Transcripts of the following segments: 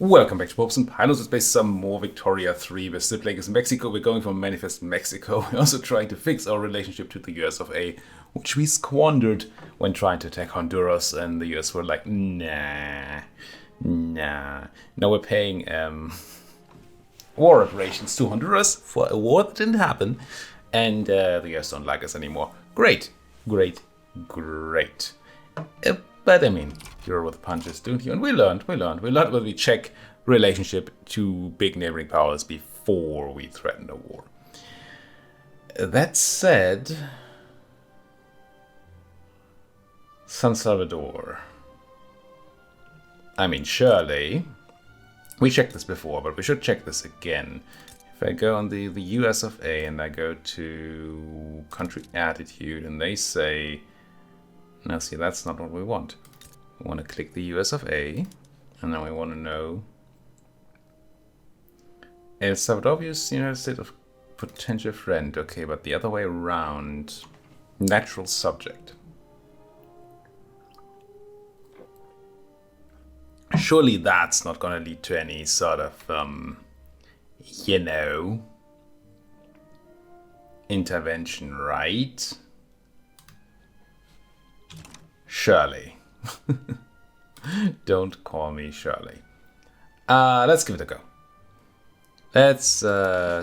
Welcome back to Popes and Pilots. Let's play some more Victoria 3. We're still playing as Mexico. We're going for Manifest Mexico. We're also trying to fix our relationship to the US of A, which we squandered when trying to attack Honduras, and the US were like, nah. Now we're paying war reparations to Honduras for a war that didn't happen, and the US don't like us anymore. Great. But I mean, you're with punches, don't you? And we learned when we check relationship to big neighboring powers before we threaten a war. That said, San Salvador. I mean, surely, we checked this before, but we should check this again. If I go on the US of A and I go to country attitude and they say, now see, that's not what we want. We want to click the US of A, and then we want to know El Salvador views the United States of potential friend. Okay, but the other way around. Natural subject. Surely that's not going to lead to any sort of, intervention, right? Shirley. Don't call me Shirley. Let's give it a go. Let's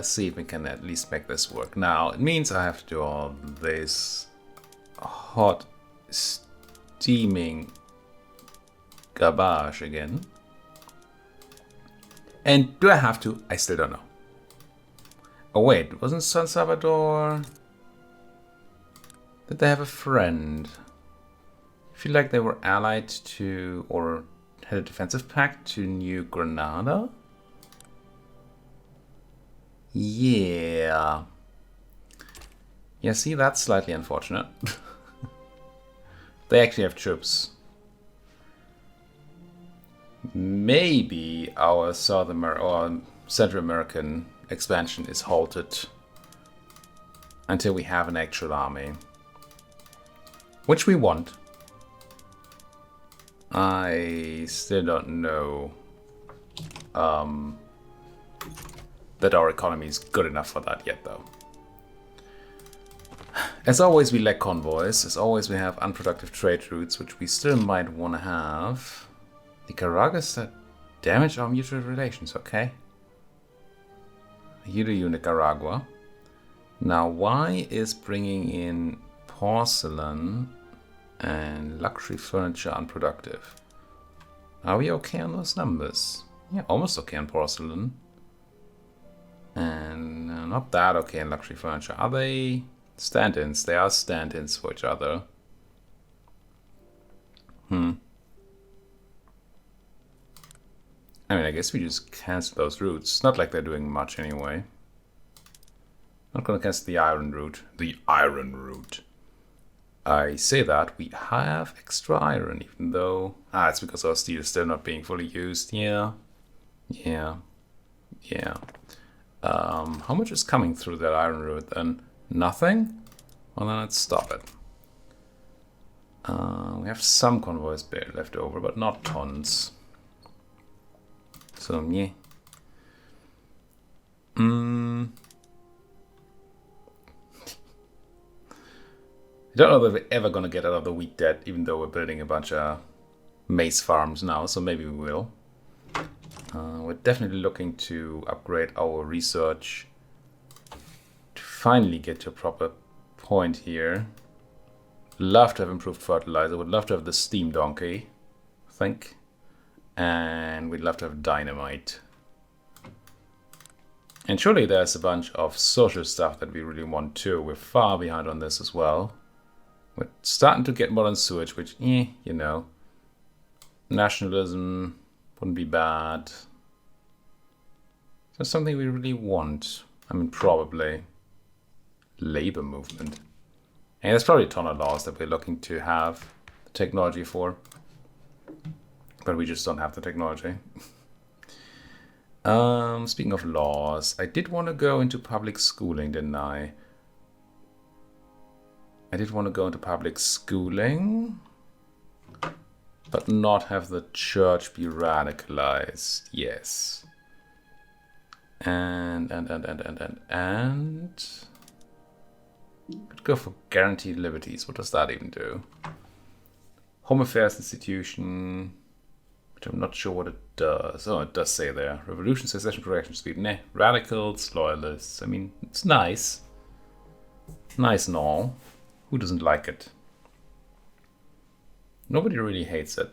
see if we can at least make this work. Now, it means I have to do all this hot, steaming garbage again. And do I have to? I still don't know. Oh wait, wasn't San Salvador... Did they have a friend? I feel like they were allied to, or had a defensive pact to New Granada? Yeah. Yeah, see, that's slightly unfortunate. They actually have troops. Maybe our or Central American expansion is halted until we have an actual army. Which we want. I still don't know that our economy is good enough for that yet, though. As always, we lack convoys. As always, we have unproductive trade routes, which we still might want to have. Nicaragua's that damage our mutual relations, okay? You do you, Nicaragua. Now, why is bringing in porcelain and luxury furniture unproductive? Are we okay on those numbers? Yeah, almost okay on porcelain. And not that okay on luxury furniture. Are they stand-ins? They are stand-ins for each other. I mean, I guess we just cancel those routes. Not like they're doing much anyway. Not gonna cancel the iron route. The iron route. I say that we have extra iron, even though... it's because our steel is still not being fully used. Yeah. How much is coming through that iron route then? Nothing? Well, then let's stop it. We have some convoys left over, but not tons. So, yeah. I don't know that we're ever going to get out of the wheat debt, even though we're building a bunch of maize farms now, so maybe we will. We're definitely looking to upgrade our research to finally get to a proper point here. Love to have improved fertilizer, would love to have the steam donkey, I think. And we'd love to have dynamite. And surely there's a bunch of social stuff that we really want too. We're far behind on this as well. We're starting to get modern sewage, which, nationalism wouldn't be bad. That's something we really want. I mean, probably. Labor movement. And there's probably a ton of laws that we're looking to have the technology for. But we just don't have the technology. Speaking of laws, I did want to go into public schooling, didn't I? I did want to go into public schooling. but not have the church be radicalized. Yes. And could go for guaranteed liberties. What does that even do? Home Affairs Institution, which I'm not sure what it does. Oh, it does say there. Revolution, secession, protection, speed. Nah. Radicals, loyalists. I mean, it's nice. Nice and all. Who doesn't like it? Nobody really hates it.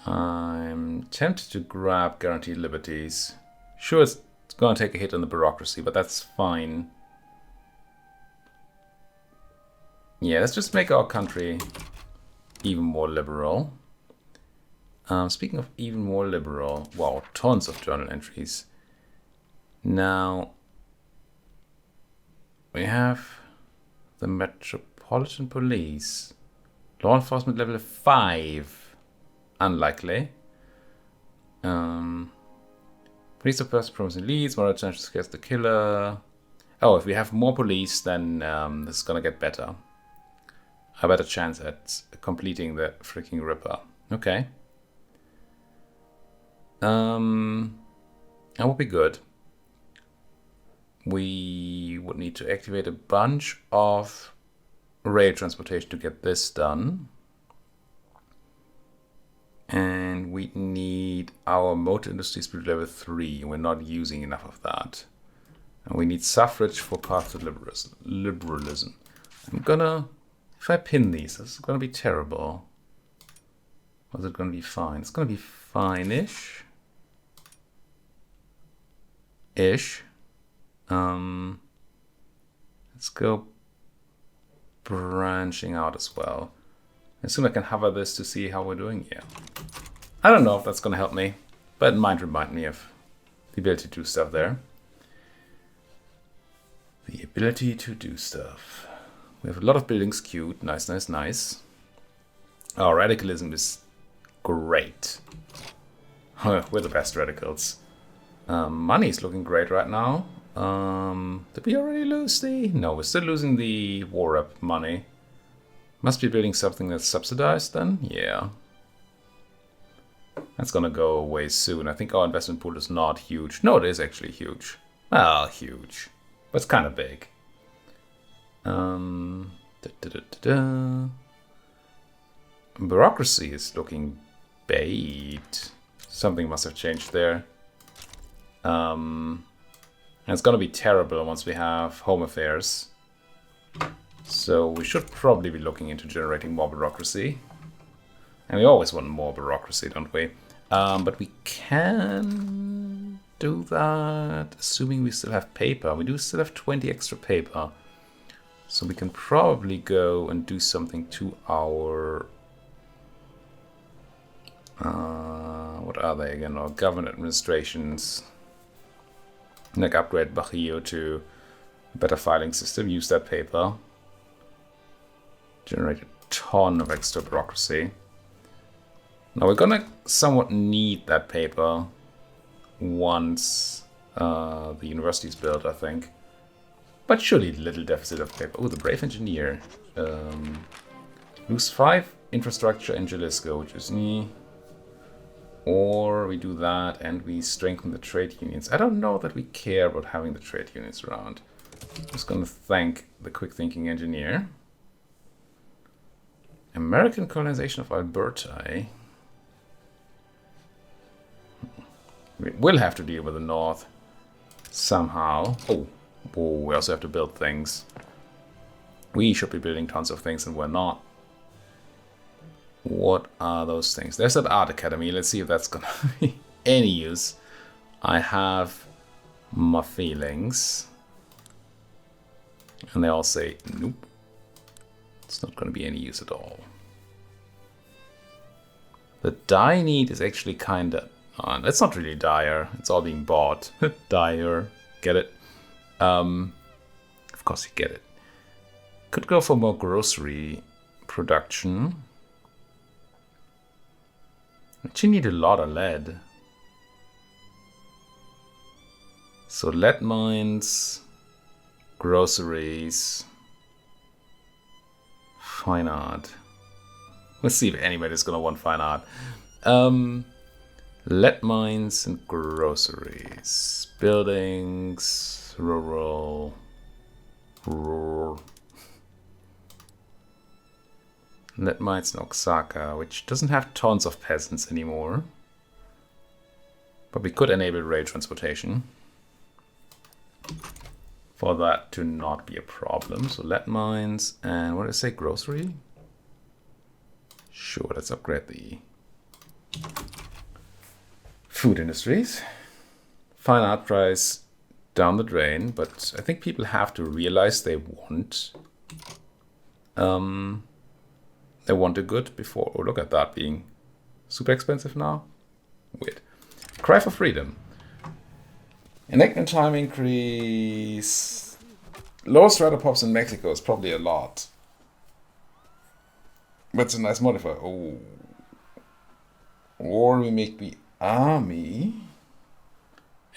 I'm tempted to grab guaranteed liberties. Sure, it's going to take a hit on the bureaucracy, but that's fine. Yeah, let's just make our country even more liberal. Speaking of even more liberal, wow, tons of journal entries. Now, we have the Metropolitan Police. Law enforcement level 5. Unlikely. Police of person promising leads, moral attention scares the killer. Oh, if we have more police, then this is gonna get better. A better chance at completing the freaking Ripper. Okay. That would be good. We would need to activate a bunch of rail transportation to get this done. And we need our motor industry speed level 3. We're not using enough of that. And we need suffrage for path to liberalism. I'm gonna, if I pin these, this is gonna be terrible. Or is it gonna be fine? It's gonna be fine-ish. Let's go branching out as well. And soon I can hover this to see how we're doing here. I don't know if that's going to help me, but it might remind me of the ability to do stuff there. The ability to do stuff. We have a lot of buildings queued. Nice, nice, nice. Our radicalism is great. We're the best radicals. Money is looking great right now. Did we already lose the... No, we're still losing the war rep money. Must be building something that's subsidized then? Yeah. That's gonna go away soon. I think our investment pool is not huge. No, it is actually huge. Well, huge. But it's kind of big. Bureaucracy is looking bait. Something must have changed there. And it's gonna be terrible once we have Home Affairs. So we should probably be looking into generating more bureaucracy. And we always want more bureaucracy, don't we? But we can do that, assuming we still have paper. We do still have 20 extra paper. So we can probably go and do something to our... what are they again? Our government administrations. Like upgrade Bajio to a better filing system. Use that paper. Generate a ton of extra bureaucracy. Now we're gonna somewhat need that paper once the university is built, I think. But surely little deficit of paper. Oh, the Brave Engineer. Lose 5 infrastructure in Jalisco, which is me. Or we do that and we strengthen the trade unions. I don't know that we care about having the trade unions around. I'm just gonna thank the quick thinking engineer. American colonization of Alberta, eh? We will have to deal with the North somehow. Oh, we also have to build things. We should be building tons of things and we're not. What are those things? There's that art academy. Let's see if that's gonna be any use. I have my feelings. And they all say, nope. It's not going to be any use at all. The dye need is actually kind of... that's not really dire. It's all being bought. Dire. Get it? Of course you get it. Could go for more grocery production. Actually need a lot of lead. So lead mines, groceries... Fine art. Let's see if anybody's gonna want fine art. Lead mines and groceries. Buildings. Rural. Lead mines in Oaxaca, which doesn't have tons of peasants anymore. But we could enable rail transportation for that to not be a problem. So lead mines and what did I say, grocery? Sure, let's upgrade the food industries. Fine art price down the drain, but I think people have to realize they want a good before. Oh, look at that being super expensive now. Weird. Cry for freedom. Enactment time increase. Lowest rider pops in Mexico is probably a lot. But it's a nice modifier. Oh. Or we make the army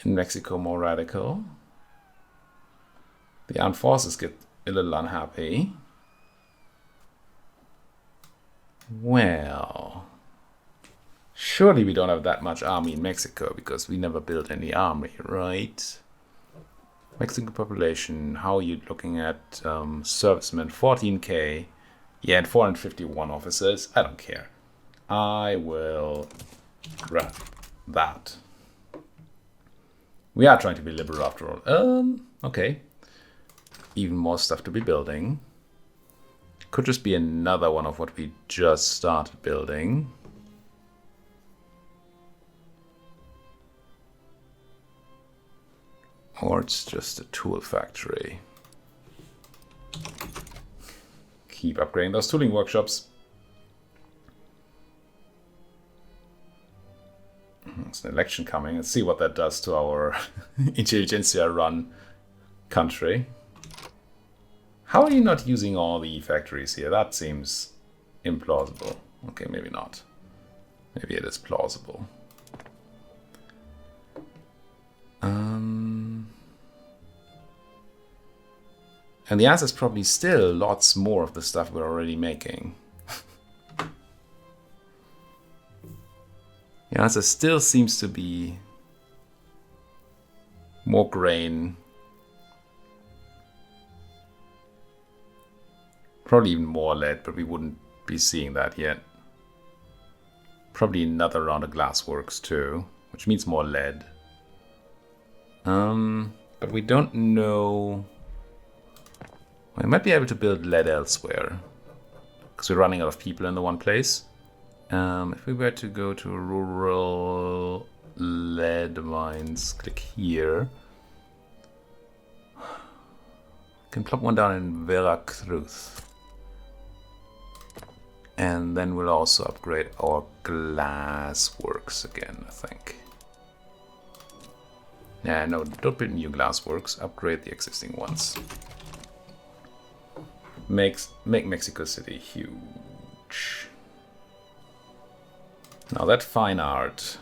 in Mexico more radical. The armed forces get a little unhappy. Well, surely we don't have that much army in Mexico because we never built any army, right? Mexican population, how are you looking at servicemen? 14k. Yeah, and 451 officers. I don't care. I will grab that. We are trying to be liberal after all. Okay. Even more stuff to be building. Could just be another one of what we just started building. Or it's just a tool factory. Keep upgrading those tooling workshops. There's an election coming. Let's see what that does to our intelligentsia run country. How are you not using all the factories here? That seems implausible. Okay, maybe not. Maybe it is plausible. And the answer is probably still lots more of the stuff we're already making. The answer still seems to be more grain. Probably even more lead, but we wouldn't be seeing that yet. Probably another round of glassworks too, which means more lead. But we don't know. We might be able to build lead elsewhere because we're running out of people in the one place. If we were to go to rural lead mines, click here. Can plop one down in Veracruz. And then we'll also upgrade our glass works again, I think. Yeah, no, don't build new glass works. Upgrade the existing ones. Make Mexico City huge. Now that fine art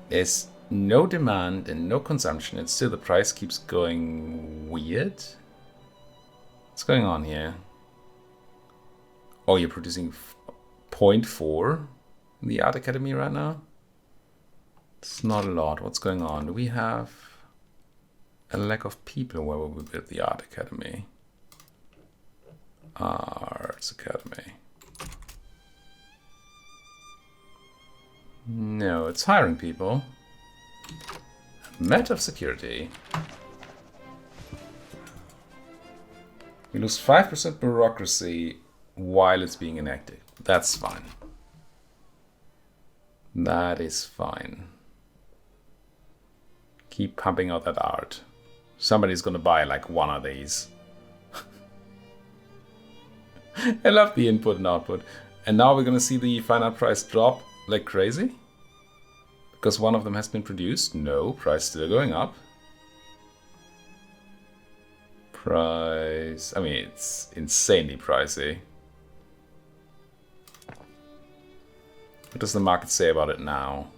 is no demand and no consumption, and still the price keeps going weird. What's going on here? Oh, you're producing 0.4 in the Art Academy right now? It's not a lot. What's going on? Do we have a lack of people where we build the Art Academy? Arts Academy. No, it's hiring people. Matter of security. We lose 5% bureaucracy while it's being enacted. That's fine. That is fine. Keep pumping out that art. Somebody's gonna buy like one of these. I love the input and output. And now we're gonna see the fine art price drop like crazy? Because one of them has been produced? No, price still going up. Price, I mean, it's insanely pricey. What does the market say about it now?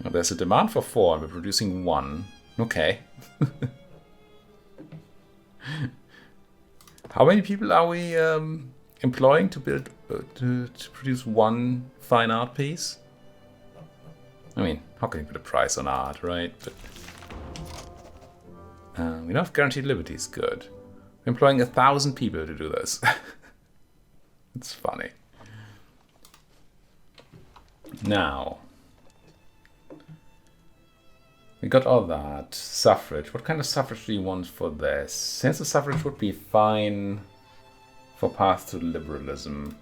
Well, there's a demand for 4 and we're producing 1. Okay. How many people are we employing to build to produce one fine art piece? I mean, how can you put a price on art, right? But we don't have guaranteed liberties. Good. We're employing 1,000 people to do this. It's funny. Now, we got all that. Suffrage. What kind of suffrage do you want for this? Census suffrage would be fine for path to liberalism.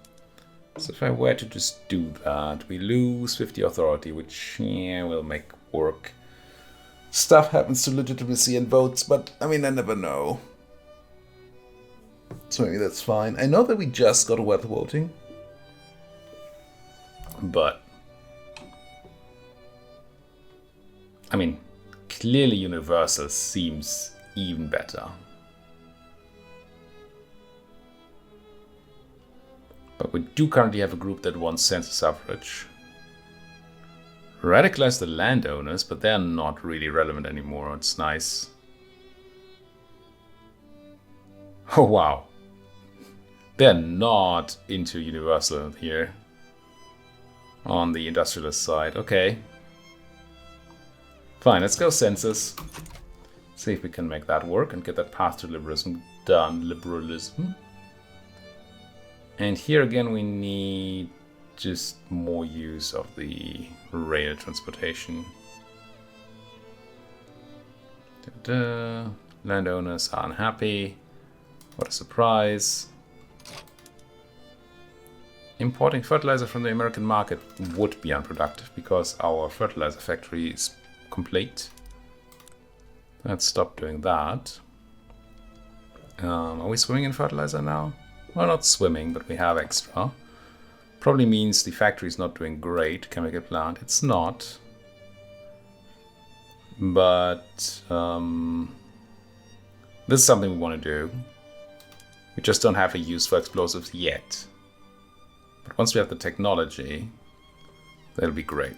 So if I were to just do that, we lose 50 authority, which, yeah, will make work. Stuff happens to legitimacy and votes, but, I mean, I never know. So maybe that's fine. I know that we just got wealth voting. But, I mean, clearly universal seems even better. But we do currently have a group that wants census suffrage. Radicalize the landowners, but they're not really relevant anymore. It's nice. Oh, wow. They're not into universal here. On the industrialist side. Okay. Fine, let's go census. See if we can make that work and get that path to liberalism done. Liberalism. And here again we need just more use of the rail transportation. Da-da. Landowners are unhappy. What a surprise. Importing fertilizer from the American market would be unproductive because our fertilizer factory is complete. Let's stop doing that. Are we swimming in fertilizer now? Well, not swimming, but we have extra. Probably means the factory is not doing great, chemical plant. It's not. But this is something we want to do. We just don't have a use for explosives yet. But once we have the technology, that'll be great.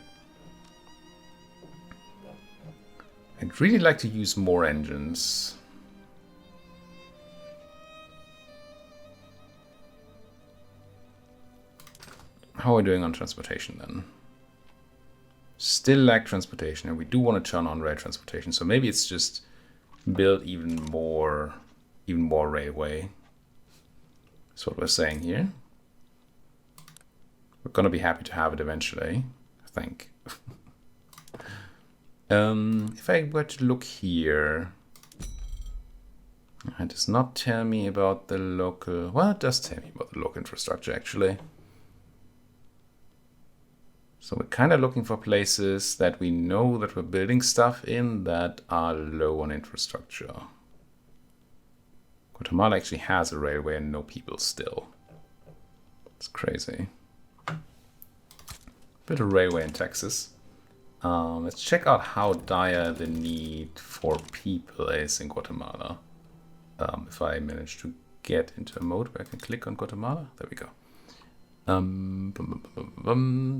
I'd really like to use more engines. How are we doing on transportation then? Still lack transportation, and we do want to turn on rail transportation. So maybe it's just build even more railway. That's what we're saying here. We're gonna be happy to have it eventually, I think. If I were to look here, it does not tell me about the local. Well, it does tell me about the local infrastructure actually. So we're kind of looking for places that we know that we're building stuff in that are low on infrastructure. Guatemala actually has a railway and no people still. It's crazy. Bit of railway in Texas. Let's check out how dire the need for people is in Guatemala. If I manage to get into a mode where I can click on Guatemala, there we go.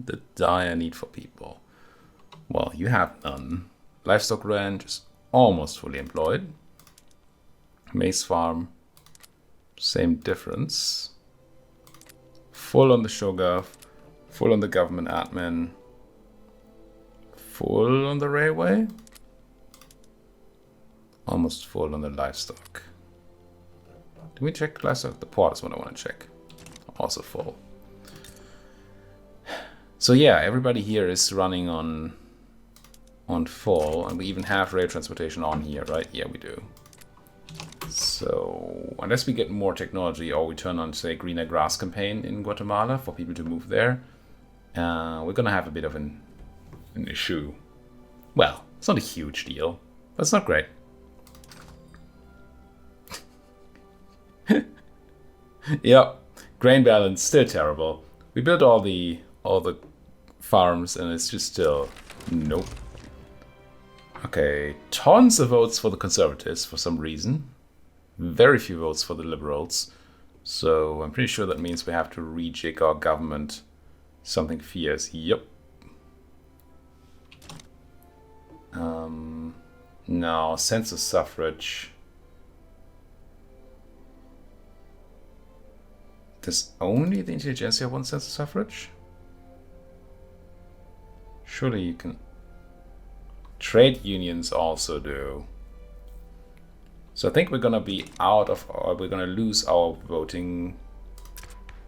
The dire need for people. Well, you have none. Livestock ranch is almost fully employed. Maize farm, same difference. Full on the ShoGov, full on the government admin, full on the railway, almost full on the livestock. Do we check livestock? The port is what I want to check. Also full. So yeah, everybody here is running on full, and we even have rail transportation on here, right? Yeah, we do. So unless we get more technology or we turn on, say, greener grass campaign in Guatemala for people to move there, we're gonna have a bit of an issue. Well, it's not a huge deal, but it's not great. Yep, grain balance still terrible. We built all the farms and it's just still nope. Okay, tons of votes for the Conservatives for some reason. Very few votes for the Liberals. So I'm pretty sure that means we have to rejig our government something fierce. Yep. No, census suffrage. Does only the intelligentsia want census suffrage? Surely you can. Trade unions also do. So I think we're gonna be out of, or we're gonna lose our voting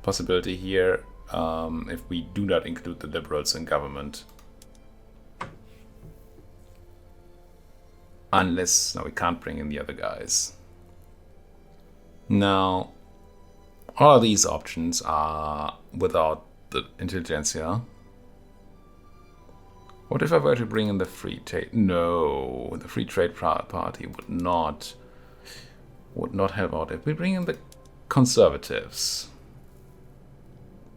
possibility here if we do not include the liberals in government. Unless, no, we can't bring in the other guys. Now, all of these options are without the intelligentsia. What if I were to bring in the free trade? No, the free trade party would not help out. If we bring in the conservatives,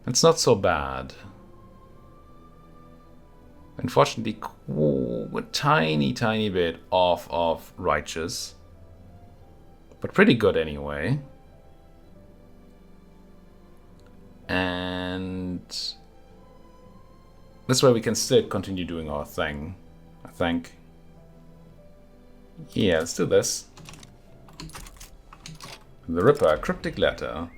it's not so bad. Unfortunately, a tiny bit off of righteous, but pretty good anyway. And this way we can still continue doing our thing, I think. Yeah, let's do this. The Ripper, cryptic letter.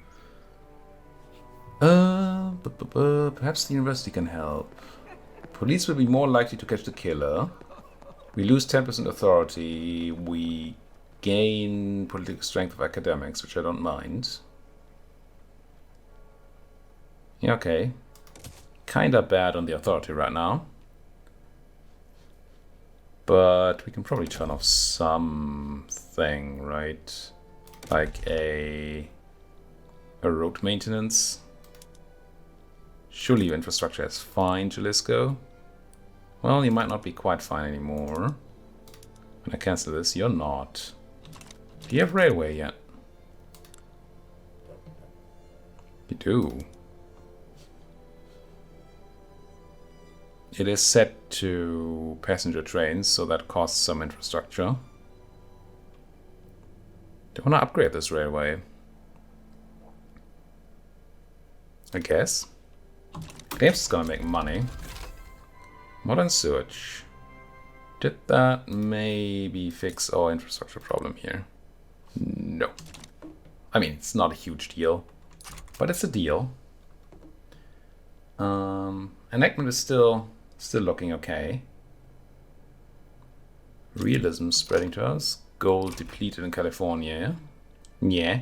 Perhaps the university can help. Police will be more likely to catch the killer. We lose 10% authority. We gain political strength of academics, which I don't mind. Yeah, okay. Kinda bad on the authority right now. But we can probably turn off something, right? Like a road maintenance. Surely your infrastructure is fine, Jalisco. Well, you might not be quite fine anymore. When I cancel this, you're not. Do you have railway yet? You do. It is set to passenger trains, so that costs some infrastructure. Do I want to upgrade this railway? I guess. Games is gonna make money. Modern sewage. Did that maybe fix our infrastructure problem here? No. I mean, it's not a huge deal, but it's a deal. Enactment is still looking okay. Realism spreading to us. Gold depleted in California. Yeah.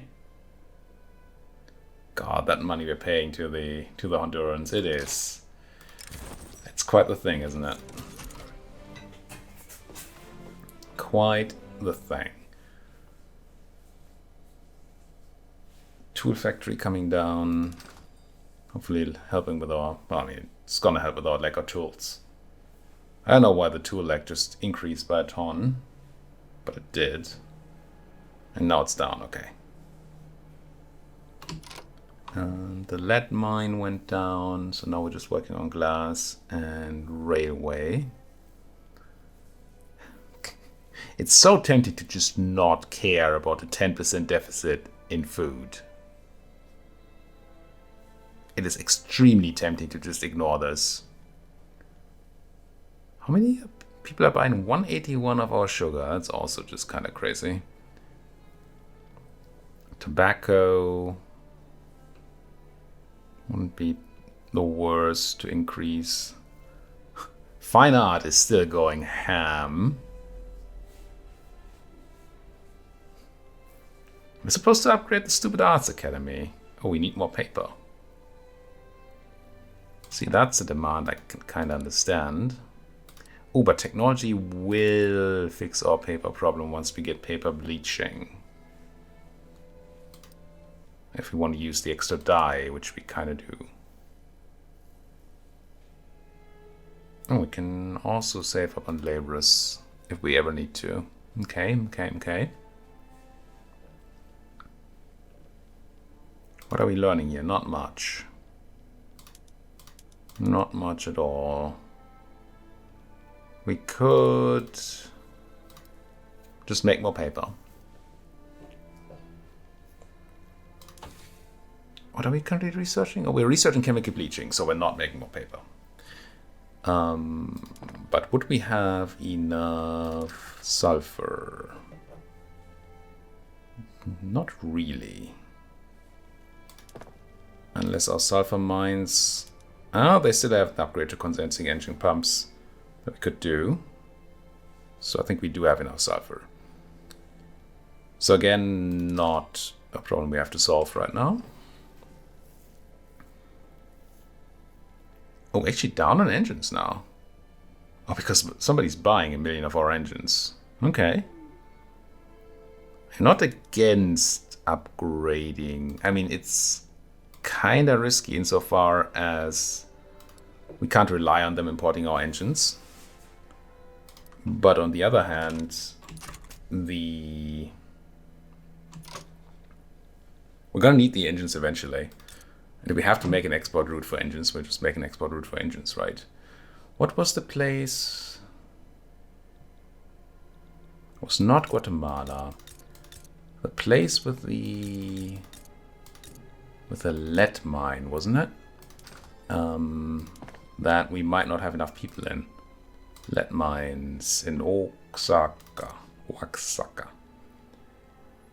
God, that money we're paying to the Hondurans, it is. It's quite the thing, isn't it? Quite the thing. Tool factory coming down. Hopefully helping with our, well, I mean, it's gonna help with our lack of tools. I don't know why the tool lag just increased by a ton, but it did. And now it's down, okay. The lead mine went down, so now we're just working on glass and railway. It's so tempting to just not care about a 10% deficit in food. It is extremely tempting to just ignore this. How many people are buying 181 of our sugar? That's also just kind of crazy. Tobacco wouldn't be the worst to increase. Fine art is still going ham. We're supposed to upgrade the stupid arts academy. Oh, we need more paper. See, that's a demand I can kind of understand. Oh, but technology will fix our paper problem once we get paper bleaching. If we want to use the extra dye, which we kind of do. And we can also save up on laborers if we ever need to. Okay. What are we learning here? Not much. Not much at all. We could just make more paper. What are we currently researching? Oh, we're researching chemical bleaching, so we're not making more paper. But would we have enough sulfur? Not really. Unless our sulfur mines... Oh, they still have an upgrade to condensing engine pumps that we could do. So I think we do have enough sulfur. So again, not a problem we have to solve right now. Oh, actually down on engines now. Oh, because somebody's buying 1 million of our engines. Okay. I'm not against upgrading. I mean, it's kind of risky insofar as we can't rely on them importing our engines. But on the other hand, we're gonna need the engines eventually. And if we have to make an export route for engines, we'll just make an export route for engines, right? What was the place? It was not Guatemala. The place with the lead mine, wasn't it? That we might not have enough people in. Lead mines in Oaxaca.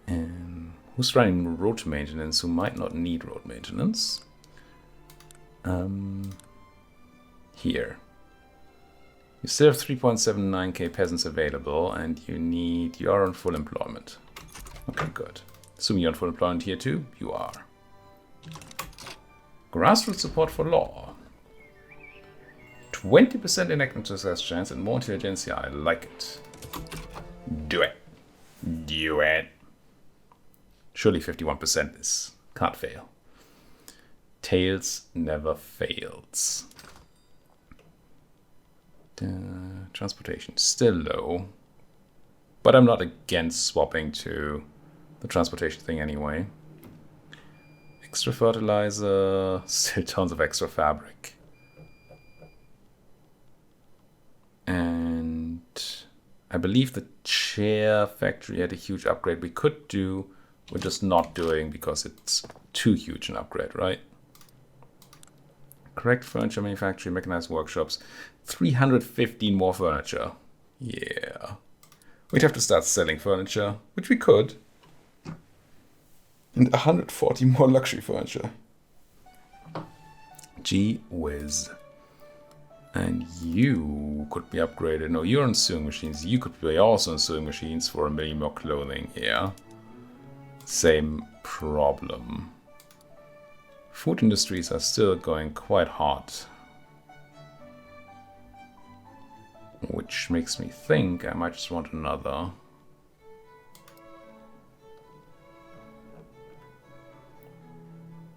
And who's running road maintenance who might not need road maintenance? Here. You still have 3.79k peasants available, and you are on full employment. Okay, good. Assuming you're on full employment here too, you are. Grassroots support for law. 20% enactment success chance and more intelligentsia. I like it. Do it. Do it. Surely 51% is can't fail. Tails never fails. Transportation still low, but I'm not against swapping to the transportation thing anyway. Extra fertilizer, still tons of extra fabric. And I believe the chair factory had a huge upgrade we could do. We're just not doing because it's too huge an upgrade, right? Correct furniture manufacturing, mechanized workshops. 315 more furniture. Yeah. We'd have to start selling furniture, which we could. And 140 more luxury furniture. Gee whiz. And you could be upgraded. No, you're on sewing machines. You could be also on sewing machines for 1 million more clothing. Yeah. Same problem. Food industries are still going quite hot. Which makes me think I might just want another.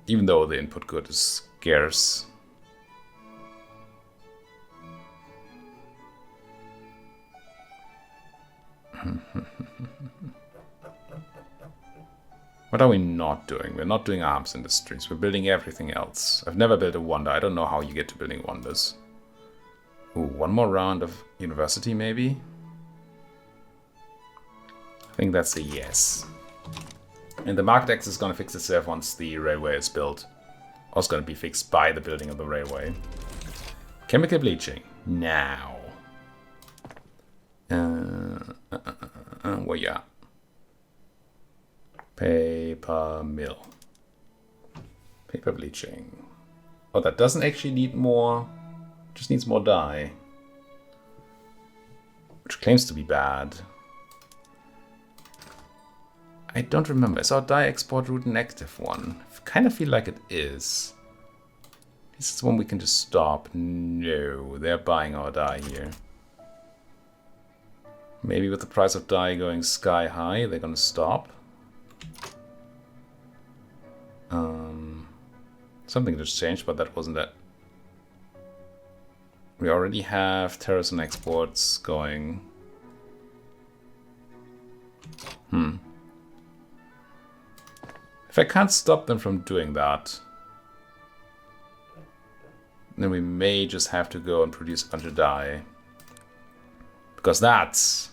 Even though the input good is scarce. What are we not doing? We're not doing arms industries. We're building everything else. I've never built a wonder. I don't know how you get to building wonders. Ooh, one more round of university, maybe? I think that's a yes. And the market access is going to fix itself once the railway is built. Or it's going to be fixed by the building of the railway. Chemical bleaching. Now. Where you at? Paper mill. Paper bleaching. Oh, that doesn't actually need more. Just needs more dye. Which claims to be bad. I don't remember. Is our dye export route an active one? I kind of feel like it is. This is one we can just stop. No, they're buying our dye here. Maybe with the price of dye going sky high, they're gonna stop. Something just changed, but that wasn't it. We already have tariffs on exports going. If I can't stop them from doing that, then we may just have to go and produce a bunch of dye. Because that's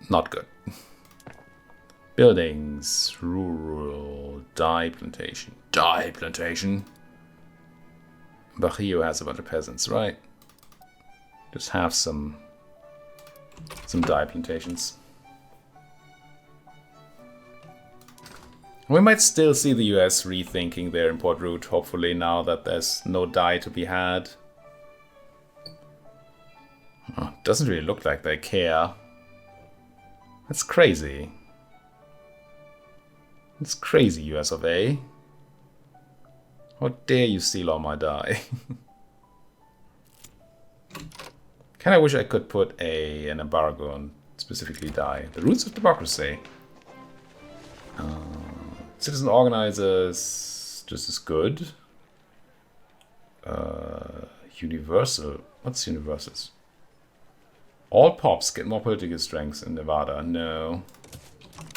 not good. Buildings, rural, dye plantation. Dye plantation? Bajillo has a bunch of peasants, right? Just have some dye plantations. We might still see the US rethinking their import route, hopefully, now that there's no dye to be had. Oh, doesn't really look like they care. That's crazy. It's crazy, US of A. How dare you steal all my dye? Kinda wish I could put an embargo on specifically dye. The roots of democracy. Citizen organizers, just as good. Universal. What's universals? All pops get more political strength in Nevada. No.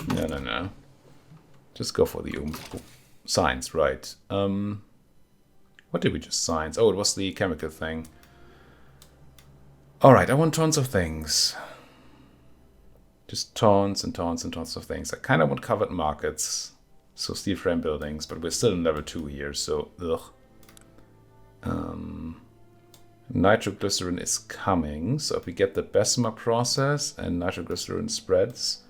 No. Just go for the science, right. What did we just science? Oh, it was the chemical thing. Alright, I want tons of things. Just tons and tons and tons of things. I kind of want covered markets. So steel frame buildings, but we're still in level 2 here, so ugh. Nitroglycerin is coming, so if we get the Bessemer process and nitroglycerin spreads,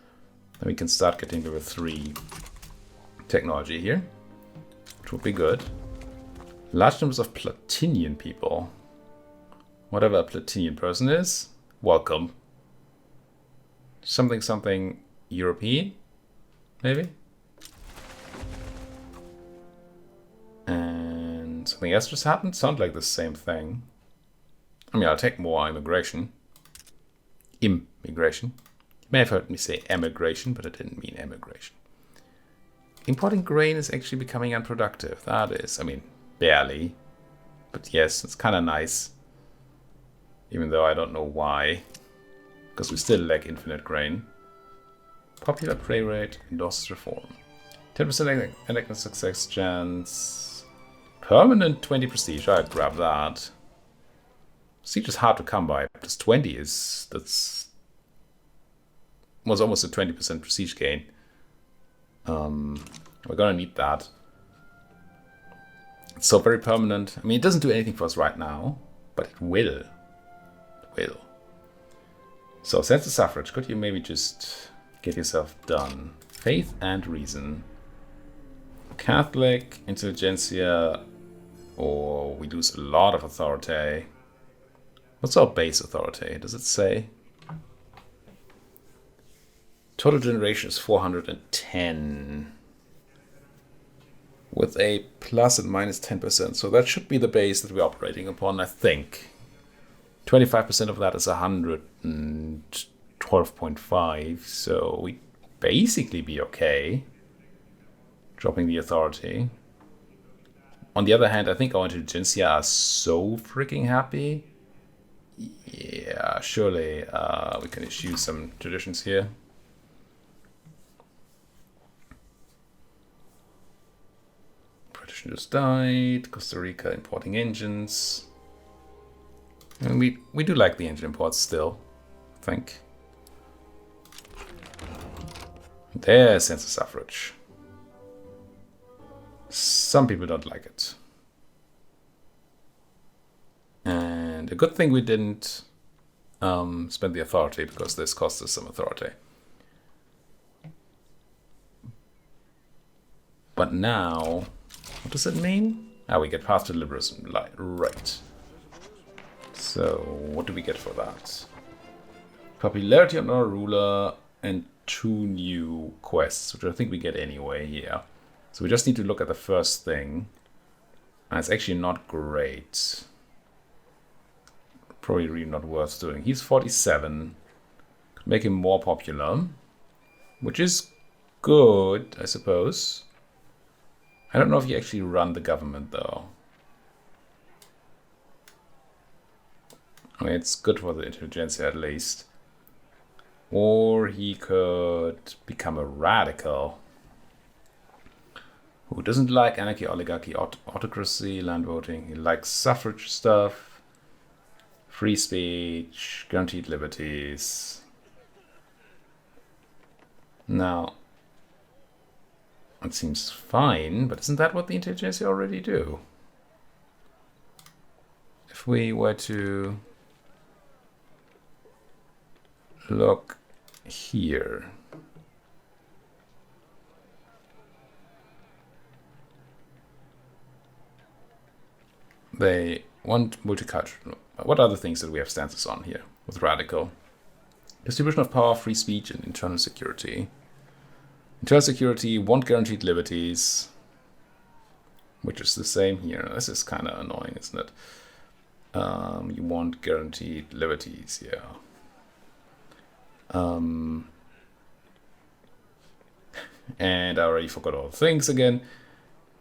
then we can start getting level 3 technology here, which would be good. Large numbers of Platinian people. Whatever a Platinian person is, welcome. Something European, maybe? And something else just happened? Sounds like the same thing. I mean, I'll take more immigration. Immigration. You may have heard me say emigration, but I didn't mean emigration. Importing grain is actually becoming unproductive. That is, I mean, barely. But yes, it's kind of nice. Even though I don't know why. Because we still lack infinite grain. Popular prey rate, endorses reform. 10% elected success chance. Permanent 20 prestige. I'd grab that. Prestige is hard to come by. Plus 20 was almost a 20% prestige gain. We're gonna need that. It's so very permanent. I mean, it doesn't do anything for us right now, but it will. So, sense of suffrage. Could you maybe just get yourself done? Faith and reason. Catholic, intelligentsia, or we lose a lot of authority. What's our base authority? Does it say? Total generation is 410. With a plus and minus 10%. So that should be the base that we're operating upon, I think. 25% of that is 112.5. So we'd basically be okay. Dropping the authority. On the other hand, I think our intelligentsia are so freaking happy. Yeah, surely we can issue some traditions here. Tradition just died. Costa Rica importing engines. And we do like the engine imports still, I think. There's sense of suffrage. Some people don't like it. And a good thing we didn't spend the authority, because this cost us some authority. But now, what does it mean? We get path to liberalism, right. So, what do we get for that? Popularity on our ruler and 2 new quests, which I think we get anyway here. So we just need to look at the first thing. And it's actually not great. Probably really not worth doing. He's 47. Could make him more popular. Which is good, I suppose. I don't know if you actually run the government, though. I mean, it's good for the intelligentsia at least. Or he could become a radical. Who doesn't like anarchy, oligarchy, autocracy, land voting. He likes suffrage stuff. Free speech, guaranteed liberties. Now, it seems fine, but isn't that what the intelligentsia already do? If we were to look here. They want multicultural. What are the things that we have stances on here with radical? Distribution of power, free speech, and internal security. Internal security, want guaranteed liberties, which is the same here. This is kind of annoying, isn't it? You want guaranteed liberties, yeah. And I already forgot all the things again.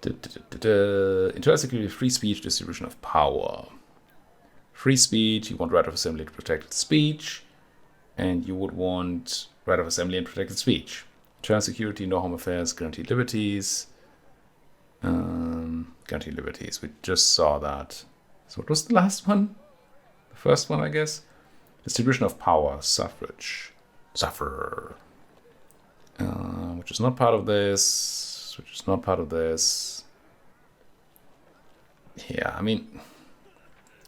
Internal security, free speech, distribution of power. Free speech, you want right of assembly and protected speech. And you would want right of assembly and protected speech. Internal security, no home affairs, guaranteed liberties. Guaranteed liberties, we just saw that. So what was the last one? The first one, I guess? Distribution of power, suffrage. Suffer. Which is not part of this. Which is not part of this. Yeah, I mean,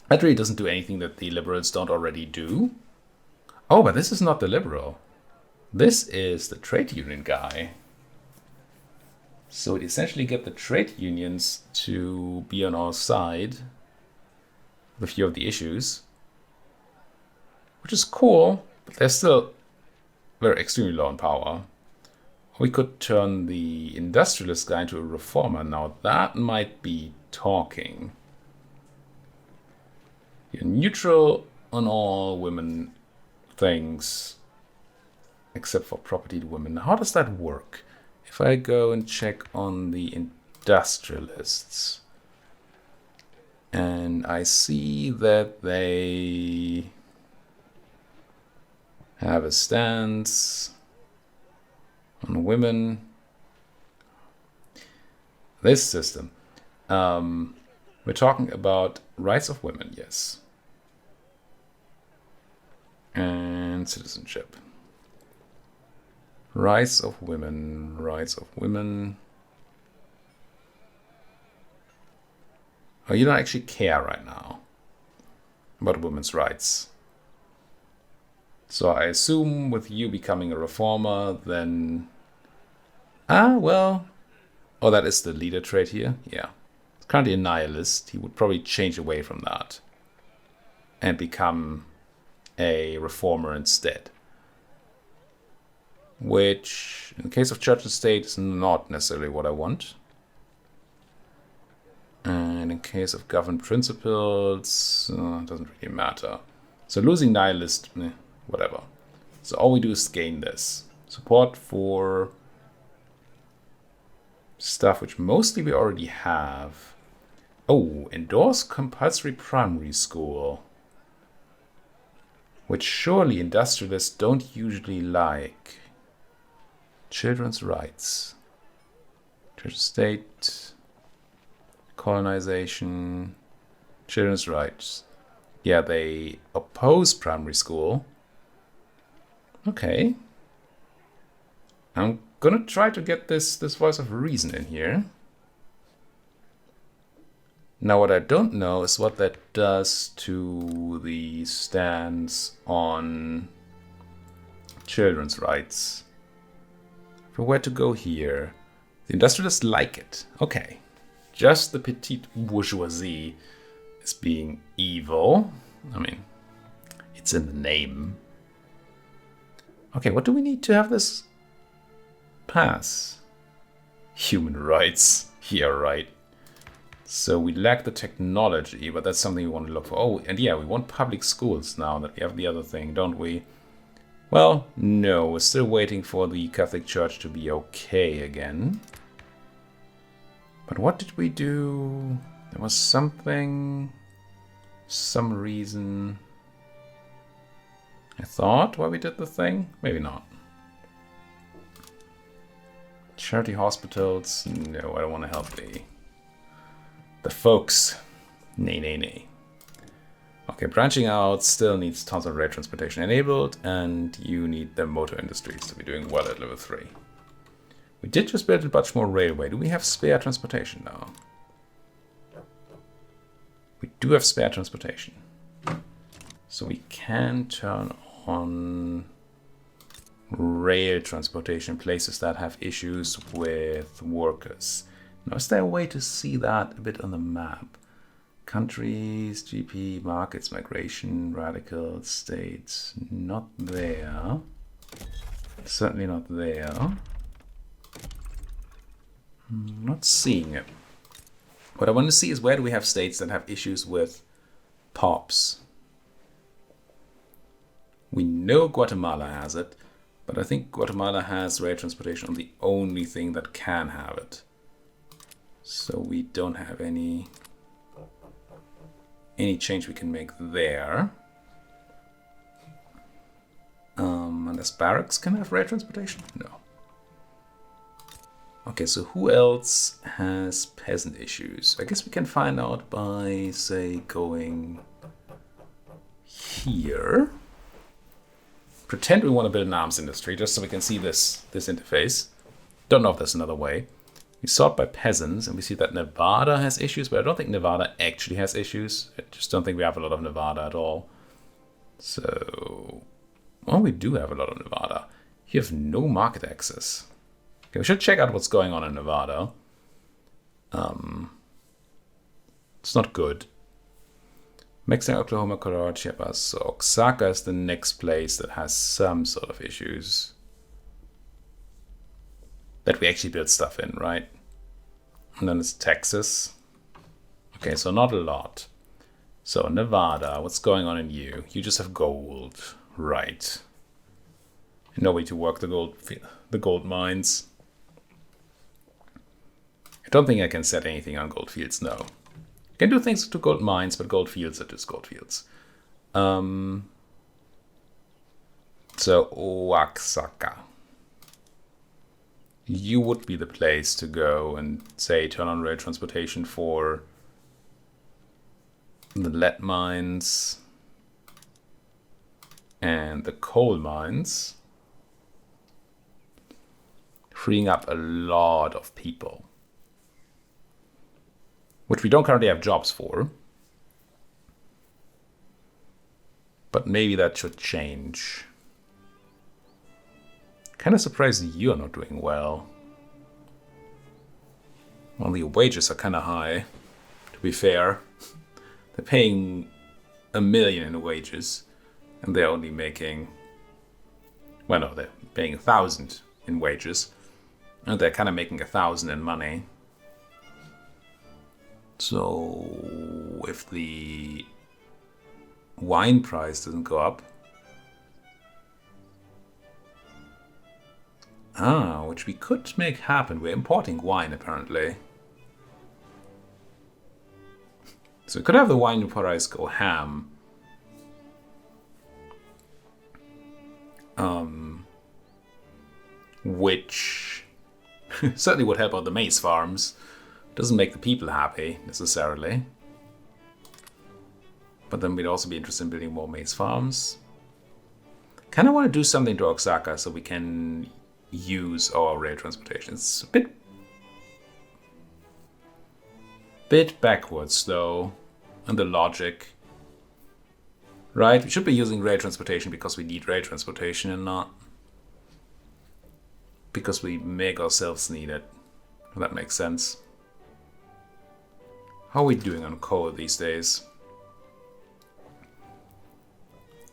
that really doesn't do anything that the liberals don't already do. Oh, but this is not the liberal. This is the trade union guy. So we essentially get the trade unions to be on our side with a few of the issues, which is cool, but they're still very extremely low in power. We could turn the industrialist guy into a reformer. Now that might be talking. You're neutral on all women things except for property to women. How does that work? If I go and check on the industrialists and I see that they have a stance on women, this system, we're talking about rights of women, yes, and citizenship. Rights of women, rights of women. Oh, you don't actually care right now about women's rights. So I assume with you becoming a reformer, then... well... Oh, that is the leader trait here? Yeah. It's currently a nihilist. He would probably change away from that and become a reformer instead. Which, in the case of church and state, is not necessarily what I want. And in case of governed principles, it doesn't really matter. So losing nihilist, whatever. So all we do is gain this. Support for stuff which mostly we already have. Oh, endorse compulsory primary school. Which surely industrialists don't usually like. Children's rights. Church state. Colonization. Children's rights. Yeah, they oppose primary school. Okay. I'm gonna try to get this voice of reason in here. Now what I don't know is what that does to the stance on children's rights. If we were to go here, the industrialists like it. Okay. Just the petite bourgeoisie is being evil. I mean, it's in the name. Okay, what do we need to have this pass? Human rights. Yeah, right. So we lack the technology, but that's something we want to look for. Oh, and yeah, we want public schools now that we have the other thing, don't we? Well, no, we're still waiting for the Catholic Church to be okay again. But what did we do? There was something, some reason, I thought, why we did the thing? Maybe not. Charity hospitals? No, I don't want to help the folks. Nay. Okay, branching out still needs tons of rail transportation enabled, and you need the motor industries to be doing well at level 3. We did just build a bunch more railway. Do we have spare transportation now? We do have spare transportation. So we can turn on rail transportation, places that have issues with workers. Now, is there a way to see that a bit on the map? Countries, GP, markets, migration, radical states. Not there. Certainly not there. Not seeing it. What I want to see is where do we have states that have issues with POPs. We know Guatemala has it, but I think Guatemala has rail transportation on the only thing that can have it. So we don't have any change we can make there. Unless barracks can have rail transportation? No. Okay, so who else has peasant issues? I guess we can find out by, say, going here. Pretend we want to build an arms industry just so we can see this interface. Don't know if there's another way. We sort by peasants and we see that Nevada has issues, but I don't think Nevada actually has issues. I just don't think we have a lot of Nevada at all. So, well, we do have a lot of Nevada. You have no market access. Okay, we should check out what's going on in Nevada. It's not good. Mexico, Oklahoma, Colorado, Chiapas. So Oaxaca is the next place that has some sort of issues. That we actually build stuff in, right? And then it's Texas. Okay, so not a lot. So Nevada, what's going on in you? You just have gold, right? No way to work the gold mines. I don't think I can set anything on gold fields, no. I can do things to gold mines, but gold fields are just gold fields. So Oaxaca. You would be the place to go and, say, turn on rail transportation for the lead mines and the coal mines, freeing up a lot of people, which we don't currently have jobs for. But maybe that should change. Kind of surprised you're not doing well. Well, the wages are kind of high, to be fair. They're paying $1 million in wages, and they're only making, well, no, they're paying 1,000 in wages, and they're kind of making 1,000 in money. So if the wine price doesn't go up, which we could make happen. We're importing wine, apparently. So we could have the wine price go ham. Which certainly would help out the maize farms. Doesn't make the people happy, necessarily. But then we'd also be interested in building more maize farms. Kind of want to do something to Oaxaca so we can use our rail transportation. It's a bit backwards, though, in the logic. Right? We should be using rail transportation because we need rail transportation and not because we make ourselves need it. If that makes sense. How are we doing on coal these days?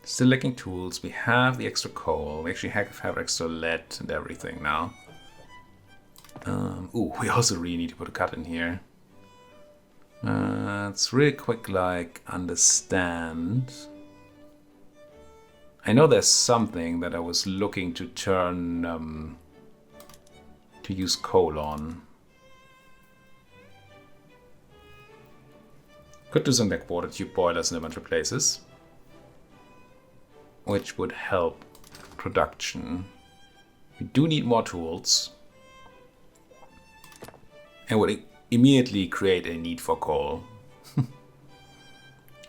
Still lacking tools. We have the extra coal. We actually have extra lead and everything now. We also really need to put a cut in here. It's really quick, like, understand. I know there's something that I was looking to turn, to use coal on. Could do something like water tube boilers in a bunch of places, which would help production. We do need more tools, and would immediately create a need for coal,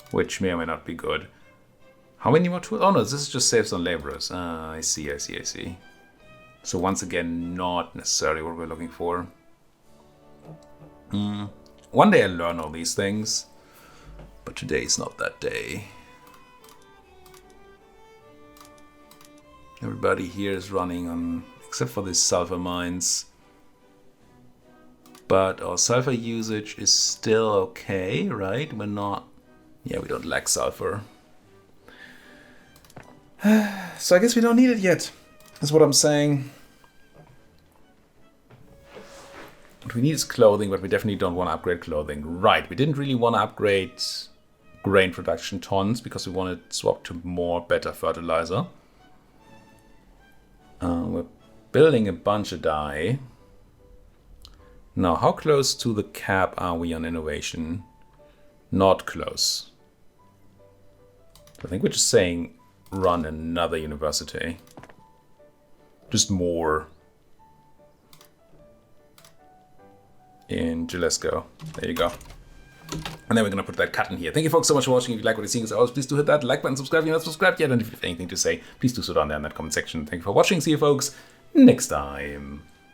which may or may not be good. How many more tools? Oh no, this just saves on laborers. I see. So once again, not necessarily what we're looking for. One day I'll learn all these things, but today's not that day. Everybody here is running on, except for these sulfur mines. But our sulfur usage is still okay, right? We're not... Yeah, we don't lack sulfur. So I guess we don't need it yet. That's what I'm saying. What we need is clothing, but we definitely don't want to upgrade clothing. Right, we didn't really want to upgrade grain production tons because we want to swap to more, better fertilizer. We're building a bunch of dye. Now, how close to the cap are we on innovation? Not close. I think we're just saying run another university. Just more. In Gillesco. There you go. And then we're going to put that cut in here. Thank you folks so much for watching. If you like what you're seeing, as always, please do hit that like button, subscribe if you're not subscribed yet. And if you have anything to say, please do so down there in that comment section. Thank you for watching. See you folks next time.